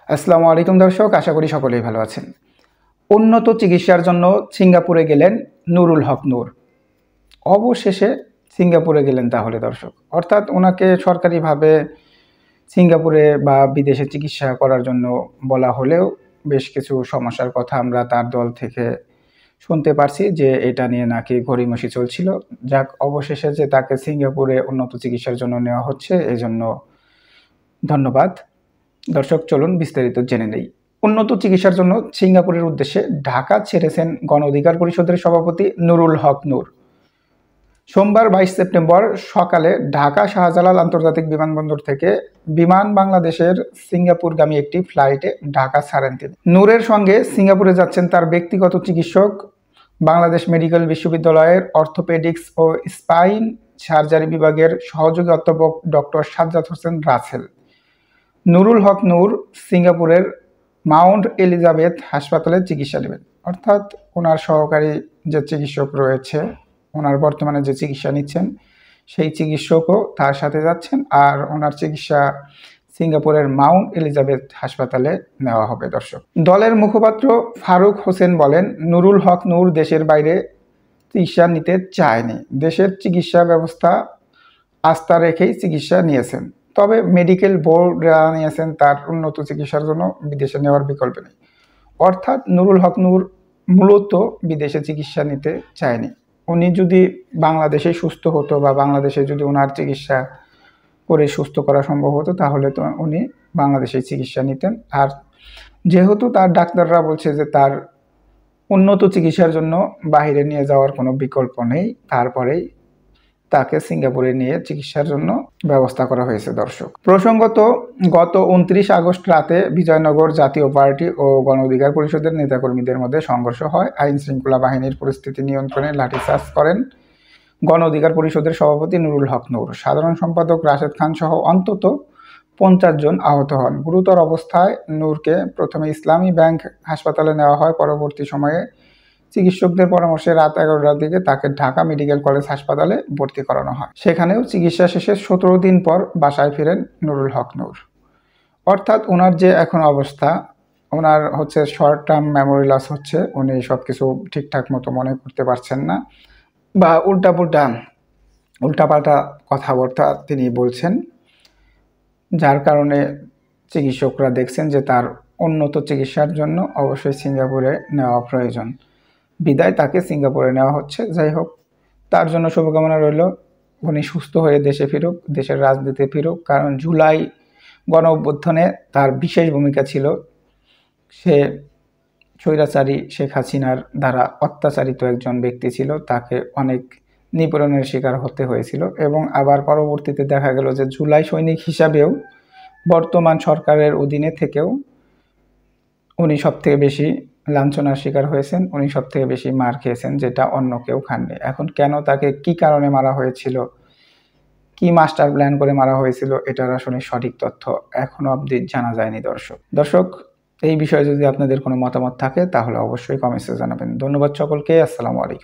আসসালামু আলাইকুম দর্শক, আশা করি সকলেই ভালো আছেন। উন্নত চিকিৎসার জন্য সিঙ্গাপুরে গেলেন নুরুল হক নূর। অবশেষে সিঙ্গাপুরে গেলেন তাহলে দর্শক, অর্থাৎ ওনাকে সরকারিভাবে সিঙ্গাপুরে বা বিদেশে চিকিৎসা করার জন্য বলা হলেও বেশ কিছু সমস্যার কথা আমরা তার দল থেকে শুনতে পারছি যে এটা নিয়ে নাকি গড়িমসি চলছিল। যাক, অবশেষে যে তাকে সিঙ্গাপুরে উন্নত চিকিৎসার জন্য নেওয়া হচ্ছে, এজন্য ধন্যবাদ। দর্শক, চলুন বিস্তারিত জেনে নেই। উন্নত চিকিৎসার জন্য সিঙ্গাপুরের উদ্দেশ্যে ঢাকা ছেড়েছেন গণ অধিকার পরিষদের সভাপতি নুরুল হক নূর। সোমবার 22 সেপ্টেম্বর সকালে ঢাকা শাহজালাল আন্তর্জাতিক বিমানবন্দর থেকে বিমান বাংলাদেশের সিঙ্গাপুরগামী একটি ফ্লাইটে ঢাকা ছাড়েন তিনি। নূরের সঙ্গে সিঙ্গাপুরে যাচ্ছেন তার ব্যক্তিগত চিকিৎসক, বাংলাদেশ মেডিকেল বিশ্ববিদ্যালয়ের অর্থোপেডিক্স ও স্পাইন সার্জারি বিভাগের সহযোগী অধ্যাপক ডক্টর সাজ্জাদ হোসেন রাসেল। নুরুল হক নূর সিঙ্গাপুরের মাউন্ট এলিজাবেথ হাসপাতালে চিকিৎসা নেবেন, অর্থাৎ ওনার সহকারী যে চিকিৎসক রয়েছে, ওনার বর্তমানে যে চিকিৎসা নিচ্ছেন সেই চিকিৎসকও তার সাথে যাচ্ছেন, আর ওনার চিকিৎসা সিঙ্গাপুরের মাউন্ট এলিজাবেথ হাসপাতালে নেওয়া হবে। দর্শক, দলের মুখপাত্র ফারুক হোসেন বলেন, নুরুল হক নূর দেশের বাইরে চিকিৎসা নিতে চায়নি, দেশের চিকিৎসা ব্যবস্থা আস্থা রেখেই চিকিৎসা নিয়েছেন। তবে মেডিকেল বোর্ড জানিয়েছেন তার উন্নত চিকিৎসার জন্য বিদেশে নেওয়ার বিকল্প নেই। অর্থাৎ নুরুল হক নূর মূলত বিদেশে চিকিৎসা নিতে চায়নি। উনি যদি বাংলাদেশে সুস্থ হতো বা বাংলাদেশে যদি ওনার চিকিৎসা করে সুস্থ করা সম্ভব হতো, তাহলে তো উনি বাংলাদেশে চিকিৎসা নিতেন। আর যেহেতু তার ডাক্তাররা বলছে যে তার উন্নত চিকিৎসার জন্য বাইরে নিয়ে যাওয়ার কোনো বিকল্প নেই, তারপরেই তাকে সিঙ্গাপুরে নিয়ে চিকিৎসার জন্য ব্যবস্থা করা হয়েছে। দর্শক, প্রসঙ্গত, গত 29 আগস্ট রাতে বিজয়নগর জাতীয় পার্টি ও গণ অধিকার পরিষদের নেতাকর্মীদের মধ্যে সংঘর্ষ হয়। আইন শৃঙ্খলা বাহিনীর পরিস্থিতি নিয়ন্ত্রণে লাঠিচার্জ করেন গণ অধিকার পরিষদের সভাপতি নুরুল হক নূর। সাধারণ সম্পাদক রাশেদ খান সহ অন্তত 50 জন আহত হন। গুরুতর অবস্থায় নূরকে প্রথমে ইসলামী ব্যাংক হাসপাতালে নেওয়া হয়। পরবর্তী সময়ে চিকিৎসকদের পরামর্শে রাত 11টার দিকে তাকে ঢাকা মেডিকেল কলেজ হাসপাতালে ভর্তি করানো হয়। সেখানেও চিকিৎসা শেষে 17 দিন পর বাসায় ফেরেন নুরুল হক নূর। অর্থাৎ ওনার যে এখন অবস্থা, ওনার হচ্ছে শর্ট টার্ম মেমোরি লস হচ্ছে, উনি সব কিছু ঠিকঠাক মতো মনে করতে পারছেন না, বা উল্টাপাল্টা কথাবার্তা তিনি বলছেন, যার কারণে চিকিৎসকরা দেখছেন যে তার উন্নত চিকিৎসার জন্য অবশ্যই সিঙ্গাপুরে নেওয়া প্রয়োজন, বিদায় তাকে সিঙ্গাপুরে নেওয়া হচ্ছে। যাই হোক, তার জন্য শুভকামনা রইল, উনি সুস্থ হয়ে দেশে ফিরুক, দেশের রাজনীতিতে ফিরুক। কারণ জুলাই গণ অভ্যুত্থানে তার বিশেষ ভূমিকা ছিল। সে স্বৈরাচারী শেখ হাসিনার দ্বারা অত্যাচারিত একজন ব্যক্তি ছিল, তাকে অনেক নিপীড়নের শিকার হতে হয়েছিল, এবং আবার পরবর্তীতে দেখা গেল যে জুলাই সৈনিক হিসাবেও বর্তমান সরকারের অধীনে থেকেও উনি সবথেকে বেশি লাঞ্ছনার শিকার হয়েছেন, উনি সবথেকে বেশি মার খেয়েছেন, যেটা অন্য কেউ খাননি। এখন কেন তাকে কি কারণে মারা হয়েছিল, কি মাস্টার প্ল্যান করে মারা হয়েছিল, এটার আসলে সঠিক তথ্য এখনো অবধি জানা যায়নি। দর্শক, এই বিষয়ে যদি আপনাদের কোনো মতামত থাকে তাহলে অবশ্যই কমেন্টসে জানাবেন। ধন্যবাদ সকলকে। আসসালামু আলাইকুম।